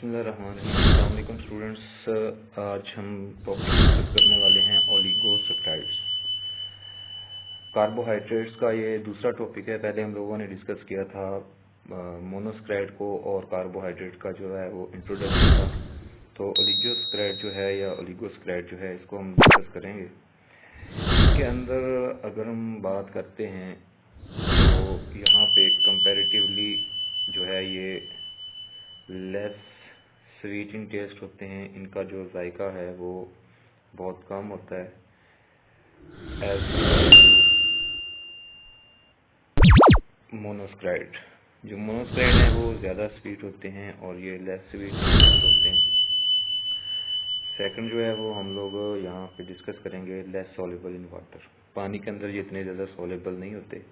बिस्मिल्लाहिर्रहमानिर्रहीम। स्टूडेंट्स, आज हम टॉपिक डिस्कस करने वाले हैं ओलिगोसैकराइड्स। कार्बोहाइड्रेट्स का ये दूसरा टॉपिक है। पहले हम लोगों ने डिस्कस किया था मोनोसैकराइड को और कार्बोहाइड्रेट का जो है वो इंट्रोडक्शन था। तो ओलिगोसैकराइड जो है या ओलिगोसैकराइड जो है इसको हम डिस्कस करेंगे। इसके अंदर अगर हम बात करते हैं तो यहाँ पे कंपैरेटिवली जो है ये लेस स्वीट इन टेस्ट होते हैं। इनका जो जायका है वो बहुत कम होता है एज मोनोसैकराइड। जो मोनोसैकराइड है वो ज़्यादा स्वीट होते हैं और ये लेस स्वीट होते हैं। सेकंड जो है वो हम लोग यहाँ पे डिस्कस करेंगे लेस सॉल्युबल इन वाटर। पानी के अंदर ये इतने ज़्यादा सॉल्युबल नहीं होते।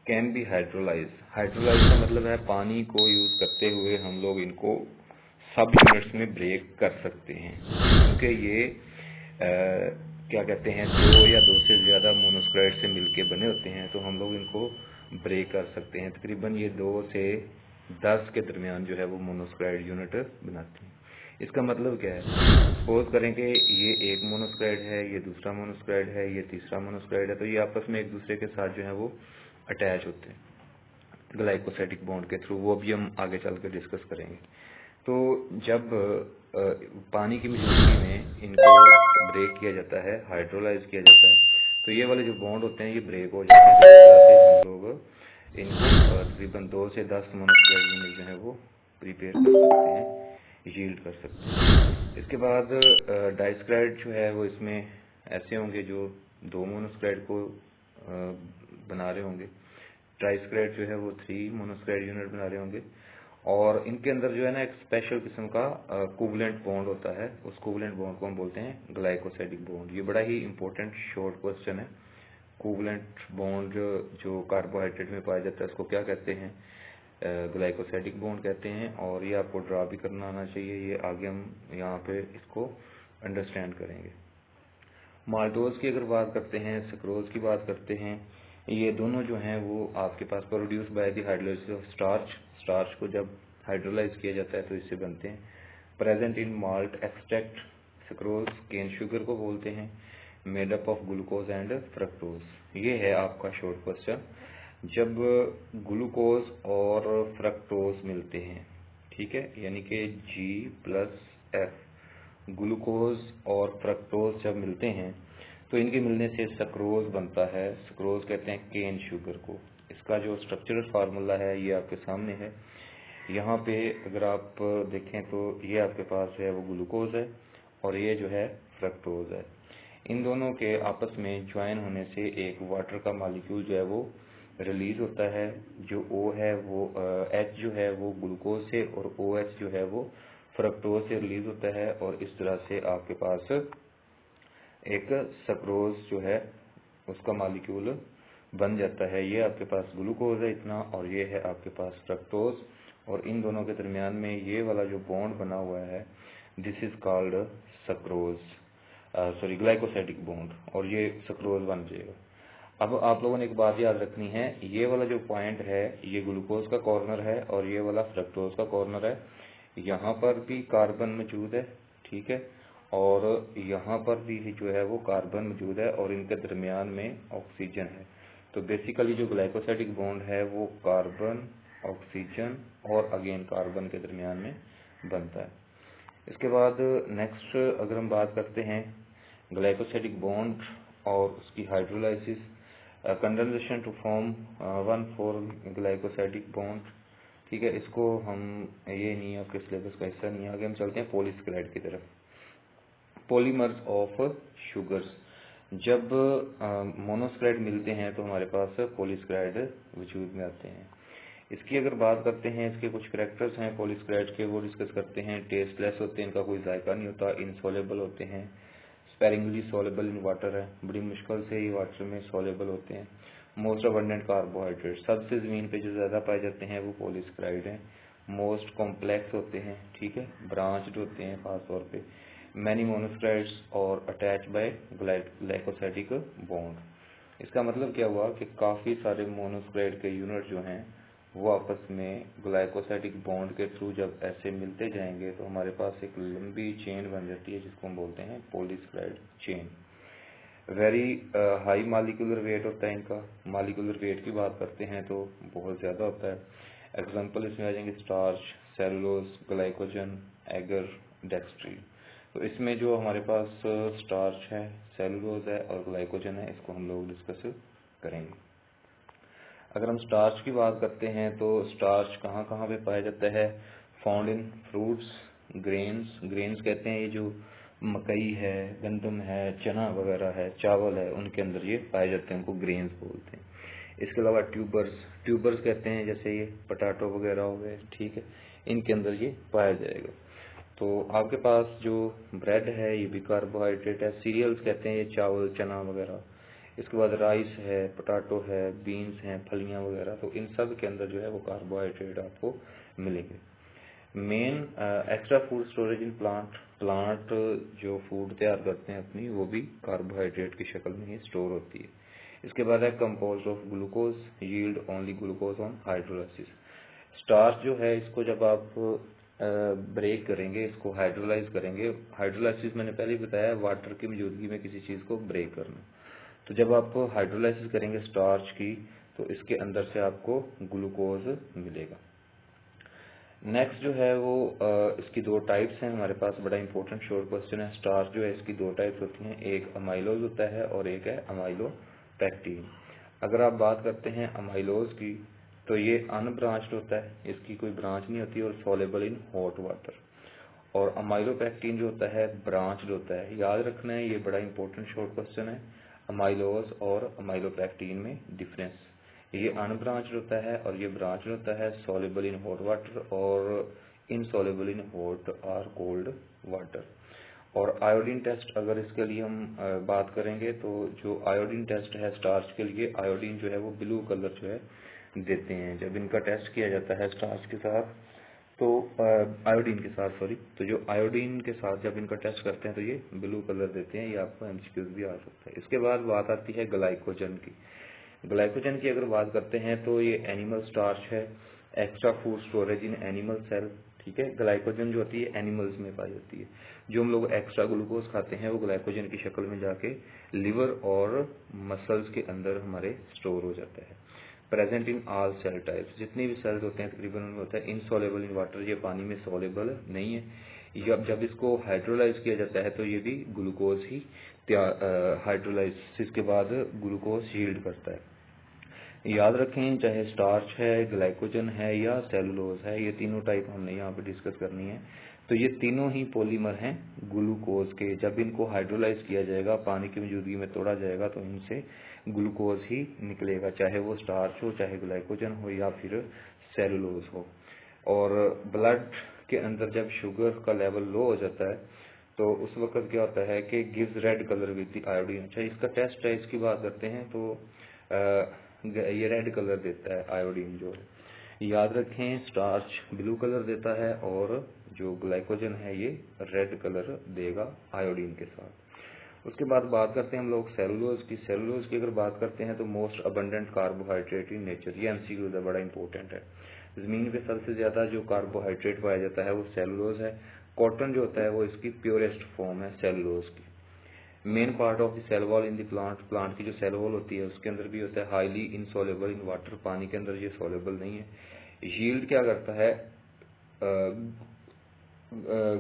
Can be hydrolyse. हाइड्रोलाइज का मतलब है पानी को यूज़ करते हुए हम लोग इनको सब यूनिट्स में ब्रेक कर सकते हैं, क्योंकि ये क्या कहते हैं दो या दो से ज़्यादा मोनोसैकराइड से मिलके बने होते हैं। तो हम लोग इनको ब्रेक कर सकते हैं। तकरीबन ये 2 से 10 के दरमियान जो है वो मोनोसैकराइड यूनिट बनाते हैं। इसका मतलब क्या है? सपोज करें कि ये एक मोनोसैकराइड है, ये दूसरा मोनोसैकराइड है, ये तीसरा मोनोसैकराइड है, तो ये आपस में एक दूसरे के साथ जो है वो अटैच होते हैं ग्लाइकोसाइडिक बॉन्ड के थ्रू। वो भी हम आगे चल के डिस्कस करेंगे। तो जब पानी की मौजूदगी में इनको ब्रेक किया जाता है, हाइड्रोलाइज किया जाता है, तो ये वाले जो बॉन्ड होते हैं ये ब्रेक हो जाते हैं। तो इस तरह से हम लोग इनको तकरीबन 2 से 10 मोनोसैकराइड यूनिट जो है वो प्रिपेयर कर सकते हैं, यील्ड कर सकते हैं। इसके बाद डाइसैकराइड जो है वो इसमें ऐसे होंगे जो 2 मोनोसैकराइड को बना रहे होंगे। ट्राइसैकराइड जो है वो 3 मोनोसैकराइड यूनिट बना रहे होंगे। और इनके अंदर जो है ना एक स्पेशल किस्म का कोवलेंट बॉन्ड होता है। उस कोवलेंट बॉन्ड को हम बोलते हैं ग्लाइकोसाइडिक बॉन्ड। ये बड़ा ही इंपॉर्टेंट शॉर्ट क्वेश्चन है। कोवलेंट बॉन्ड जो कार्बोहाइड्रेट में पाया जाता है उसको क्या कहते हैं? ग्लाइकोसाइडिक बॉन्ड कहते हैं। और ये आपको ड्रा भी करना आना चाहिए। ये आगे हम यहाँ पे इसको अंडरस्टैंड करेंगे। माल्टोज की अगर बात करते हैं, सुक्रोज की बात करते हैं, ये दोनों जो हैं वो आपके पास produce by the hydrolysis of starch. Starch को जब हाइड्रोलाइज किया जाता है तो इससे बनते हैं। Present in malt extract. Sucrose cane sugar को बोलते हैं, made up of glucose and fructose. ये है आपका शॉर्ट क्वेश्चन। जब ग्लूकोज और फ्रक्टोज मिलते हैं, ठीक है, यानी कि G+F, ग्लूकोज और फ्रक्टोज जब मिलते हैं तो इनके मिलने से सक्रोज बनता है। सक्रोज कहते हैं केन शुगर को। इसका जो स्ट्रक्चरल फार्मूला है ये आपके सामने है। यहाँ पे अगर आप देखें तो ये आपके पास है वो ग्लूकोज है और ये जो है फ्रक्टोज है। इन दोनों के आपस में ज्वाइन होने से एक वाटर का मॉलिक्यूल जो है वो रिलीज होता है। जो O है वो H जो है वो ग्लूकोज से और OH जो है वो फ्रक्टोज से रिलीज होता है। और इस तरह से आपके पास एक सक्रोज जो है उसका मॉलिक्यूल बन जाता है। ये आपके पास ग्लूकोज है इतना और ये है आपके पास फ्रक्टोज। और इन दोनों के दरमियान में ये वाला जो बॉन्ड बना हुआ है this is called sucrose, sorry glycosidic bond, और ये सक्रोज बन जाएगा। अब आप लोगों ने एक बात याद रखनी है, ये वाला जो पॉइंट है ये ग्लूकोज का कॉर्नर है और ये वाला फ्रक्टोज का कॉर्नर है। यहाँ पर भी कार्बन मौजूद है, ठीक है, और यहाँ पर भी जो है वो कार्बन मौजूद है और इनके दरमियान में ऑक्सीजन है। तो बेसिकली जो ग्लाइकोसाइडिक बॉन्ड है वो कार्बन, ऑक्सीजन और अगेन कार्बन के दरमियान में बनता है। इसके बाद नेक्स्ट अगर हम बात करते हैं ग्लाइकोसाइडिक बॉन्ड और उसकी hydrolysis, condensation to form 1,4 glycosidic bond, ठीक है। इसको हम, ये नहीं है आपके सिलेबस का हिस्सा नहीं है। आगे हम चलते हैं पॉलीसैकराइड की तरफ। Polymers of sugars. जब मोनोसैकराइड मिलते हैं तो हमारे पास पॉलीसैकराइड वजूद में आते हैं। इसकी अगर बात करते हैं, इसके कुछ करैक्टर्स हैं पॉलीसैकराइड के, वो डिस्कस करते हैं। टेस्टलेस होते हैं, इनका कोई जायका नहीं होता। इनसॉल्युबल होते हैं, स्पेरिंगली सॉल्युबल इन वाटर है, बड़ी मुश्किल से ही वाटर में सॉल्युबल होते हैं। मोस्ट अबंडेंट कार्बोहाइड्रेट, सबसे ज़मीन पे जो ज़्यादा पाए जाते हैं वो पॉलीसैकराइड हैं। मोस्ट कॉम्प्लेक्स होते हैं, ठीक है, ब्रांच्ड होते हैं खास तौर पे। मैनी मोनोसैकराइड्स और अटैच बाय ग्लाइकोसाइडिक बॉन्ड। इसका मतलब क्या हुआ कि काफ़ी सारे मोनोसैकराइड के यूनिट जो हैं वो आपस में ग्लाइकोसाइडिक बॉन्ड के थ्रू जब ऐसे मिलते जाएंगे तो हमारे पास एक लंबी चेन बन जाती है जिसको हम बोलते हैं polysaccharide chain. Very high molecular weight होता है इनका। मॉलिक्यूलर वेट की बात करते हैं तो बहुत ज़्यादा होता है। एग्जांपल इसमें आ जाएंगे स्टार्च, सेलुलोज, ग्लाइकोजन, एगर, डेक्स्ट्रीन। तो इसमें जो हमारे पास स्टार्च है, सेलुलोज है और ग्लाइकोजन है, इसको हम लोग डिस्कस करेंगे। अगर हम स्टार्च की बात करते हैं तो स्टार्च कहाँ कहाँ पे पाया जाता है? Found in fruits, grains. Grains कहते हैं ये जो मकई है, गंदम है, चना वगैरह है, चावल है, उनके अंदर ये पाए जाते हैं, उनको ग्रेन्स बोलते हैं। इसके अलावा ट्यूबर्स, ट्यूबर्स कहते हैं जैसे ये पटाटो वगैरह हो गए, ठीक है, इनके अंदर ये पाया जाएगा। तो आपके पास जो ब्रेड है ये भी कार्बोहाइड्रेट है। सीरियल्स कहते हैं ये चावल, चना वगैरह। इसके बाद राइस है, पोटैटो है, बीन्स हैं, फलियां वगैरह, तो इन सब के अंदर जो है वो कार्बोहाइड्रेट आपको मिलेंगे। Main extra food storage in plant, plant जो फूड तैयार करते हैं अपनी, वो भी कार्बोहाइड्रेट की शक्ल में ही स्टोर होती है। इसके बाद है composed of glucose, yield only glucose on hydrolysis. Starch जो है इसको जब आप ब्रेक करेंगे, इसको हाइड्रोलाइज करेंगे। हाइड्रोलाइसिस मैंने पहले ही बताया, वाटर की मौजूदगी में किसी चीज को ब्रेक करना। तो जब आप हाइड्रोलाइसिस करेंगे स्टार्च की, तो इसके अंदर से आपको ग्लूकोज मिलेगा। नेक्स्ट जो है वो इसकी दो टाइप्स हैं हमारे पास। बड़ा इंपॉर्टेंट शॉर्ट क्वेश्चन है। स्टार्च जो है इसकी दो टाइप्स होती हैं, एक अमाइलोज होता है और एक है अमाइलोपेक्टिन। अगर आप बात करते हैं अमाइलोज की, तो ये अनब्रांच्ड होता है, इसकी कोई ब्रांच नहीं होती और सॉलेबल इन हॉट वाटर। और अमाइलोपेक्टिन जो होता है ब्रांच्ड होता है। याद रखना है, ये बड़ा इंपॉर्टेंट शॉर्ट क्वेश्चन है। अमाइलोज और अमाइलोपेक्टिन में डिफरेंस। ये अनब्रांच्ड होता है और ये ब्रांच्ड होता है। सॉल्युबल इन हॉट वाटर और इनसॉल्युबल इन हॉट और कोल्ड वाटर। और आयोडीन टेस्ट अगर इसके लिए हम बात करेंगे, तो जो आयोडीन टेस्ट है स्टार्च के लिए, आयोडीन जो है वो ब्लू कलर जो है देते हैं जब इनका टेस्ट किया जाता है स्टार्च के साथ, तो आयोडीन के साथ, सॉरी, तो जो आयोडीन के साथ जब इनका टेस्ट करते हैं तो ये ब्लू कलर देते हैं। ये आपको एमसीक्यूज भी आ सकता है। इसके बाद बात आती है ग्लाइकोजन की। ग्लाइकोजन की अगर बात करते हैं तो ये एनिमल स्टार्च है, extra food storage in animal cell, ठीक है। ग्लाइकोजन जो होती है एनिमल्स में पाई जाती है। जो हम लोग एक्स्ट्रा ग्लूकोज खाते हैं वो ग्लाइकोजन की शक्ल में जाके लिवर और मसल्स के अंदर हमारे स्टोर हो जाता है। Present in all cell types, जितने भी सेल्स होते हैं तकरीबन उनमें होता है। इनसॉल्युबल इन वाटर, ये पानी में सॉल्युबल नहीं है। जब इसको हाइड्रोलाइज किया जाता है तो ये भी ग्लूकोज ही हाइड्रोलाइसिस के बाद ग्लूकोज यील्ड करता है। याद रखें, चाहे स्टार्च है, ग्लाइकोजन है या सेलुलोज है, ये तीनों टाइप हमने यहाँ पे डिस्कस करनी है। तो ये तीनों ही पॉलीमर हैं ग्लूकोज के। जब इनको हाइड्रोलाइज किया जाएगा, पानी की मौजूदगी में तोड़ा जाएगा, तो इनसे ग्लूकोज ही निकलेगा, चाहे वो स्टार्च हो, चाहे ग्लाइकोजन हो या फिर सेलुलोज हो। और ब्लड के अंदर जब शुगर का लेवल लो हो जाता है तो उस वक्त क्या होता है कि gives red colour with the iodine. अच्छा, इसका टेस्ट है, इसकी बात करते हैं तो ये रेड कलर देता है आयोडीन जो है। याद रखें, स्टार्च ब्लू कलर देता है और जो ग्लाइकोजन है ये रेड कलर देगा आयोडीन के साथ। उसके बाद बात करते हैं हम लोग सेलुलोज की। सेलुलोज की अगर बात करते हैं तो most abundant carbohydrate in nature, ये एमसीक्यू है, बड़ा इंपॉर्टेंट है। जमीन पे सबसे ज्यादा जो कार्बोहाइड्रेट पाया जाता है वो सेलुलोज है। कॉटन जो होता है वो इसकी प्योरेस्ट फॉर्म है सेलुलोज की। Main part of the cell wall in the plant, plant की जो सेल वॉल होती है उसके अंदर भी होता है हाईली इनसॉल्युबल इन वाटर, पानी के अंदर ये सॉल्युबल नहीं है। यील्ड क्या करता है,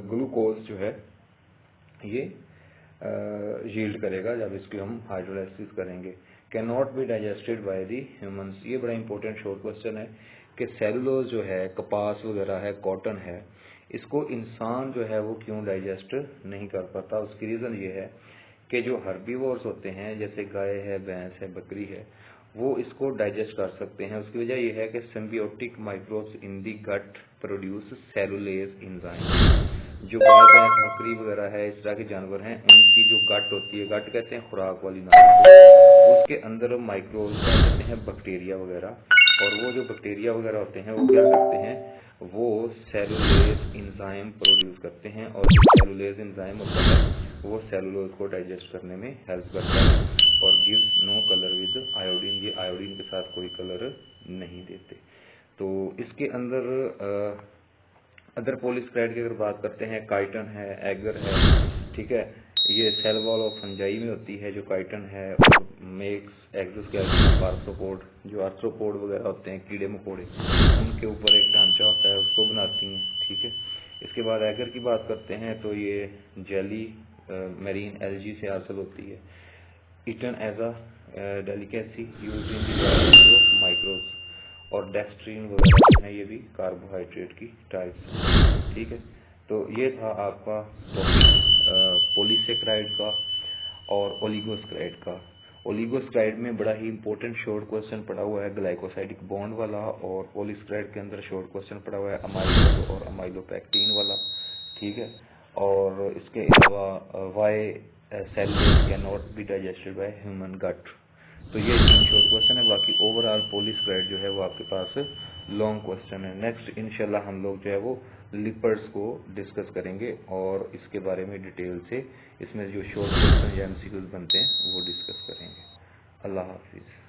ग्लूकोज जो है ये यील्ड करेगा जब इसकी हम हाइड्रोलाइसिस करेंगे। Can not be digested by the humans, ये बड़ा इंपॉर्टेंट शॉर्ट क्वेश्चन है कि सेलुलोज जो है, कपास वगैरह है, कॉटन है, इसको इंसान जो है वो क्यों डाइजेस्ट नहीं कर पाता। उसकी रीजन ये है कि जो हर्बीवोर्स होते हैं जैसे गाय है, भैंस है, बकरी है, वो इसको डाइजेस्ट कर सकते हैं। उसकी वजह यह है कि symbiotic microbes in the gut produce cellulase enzyme. जो गाय, भैंस, बकरी वगैरह है, इस तरह के जानवर हैं, उनकी जो गट होती है, गट कहते हैं खुराक वाली नाली, उसके अंदर माइक्रोब्स कहते हैं बैक्टीरिया वगैरह, और वो जो बैक्टीरिया वगैरह होते हैं वो क्या करते हैं, वो सेलुलेज एंजाइम प्रोड्यूस करते हैं। और जो सेलुलेज एंजाइम होता है वो सेलुलोज को डाइजेस्ट करने में हेल्प करता है और gives no colour with iodine, ये आयोडीन के साथ कोई कलर नहीं देते। तो इसके अंदर अदर पॉलीसेकेराइड की अगर बात करते हैं, काइटिन है, एगर है, ठीक है। ये सेल वॉल ऑफ फंजाई में होती है जो काइटिन है, और मेक्स एक्सोस्केलेटन आर्थ्रोपोड, जो आर्थ्रोपोड वगैरह होते हैं कीड़े मकोड़े, उनके ऊपर एक ढांचा होता है, उसको बनाती हैं, ठीक है। इसके बाद एगर की बात करते हैं तो ये जेली मेरीन एल्गी से हासिल होती है। Eaten as a delicacy used in the microbes, और डेक्स्ट्रीन वगैरह है, ये भी कार्बोहाइड्रेट की टाइप्स, ठीक है। तो ये था आपका टॉपिक पॉलीसेकेराइड का और ओलिगोसेकेराइड का। ओलिगोसेकेराइड में बड़ा ही इंपॉर्टेंट शॉर्ट क्वेश्चन पड़ा हुआ है ग्लाइकोसाइडिक बॉन्ड वाला, और पॉलीसेकेराइड के अंदर शॉर्ट क्वेश्चन पड़ा हुआ है अमाइलो और अमाइलोपेक्टिन वाला, ठीक है। और इसके अलावा why cell can not be digested by human gut. तो ये 3 शॉर्ट क्वेश्चन है। बाकी ओवरऑल पॉलीसेकेराइड जो है वो आपके पास लॉन्ग क्वेश्चन है। नेक्स्ट इंशाल्लाह हम लोग जो है वो लिपर्ड्स को डिस्कस करेंगे और इसके बारे में डिटेल से इसमें जो शॉर्ट क्वेश्चन या एमसीक्यूज बनते हैं वो डिस्कस करेंगे। अल्लाह हाफिज़।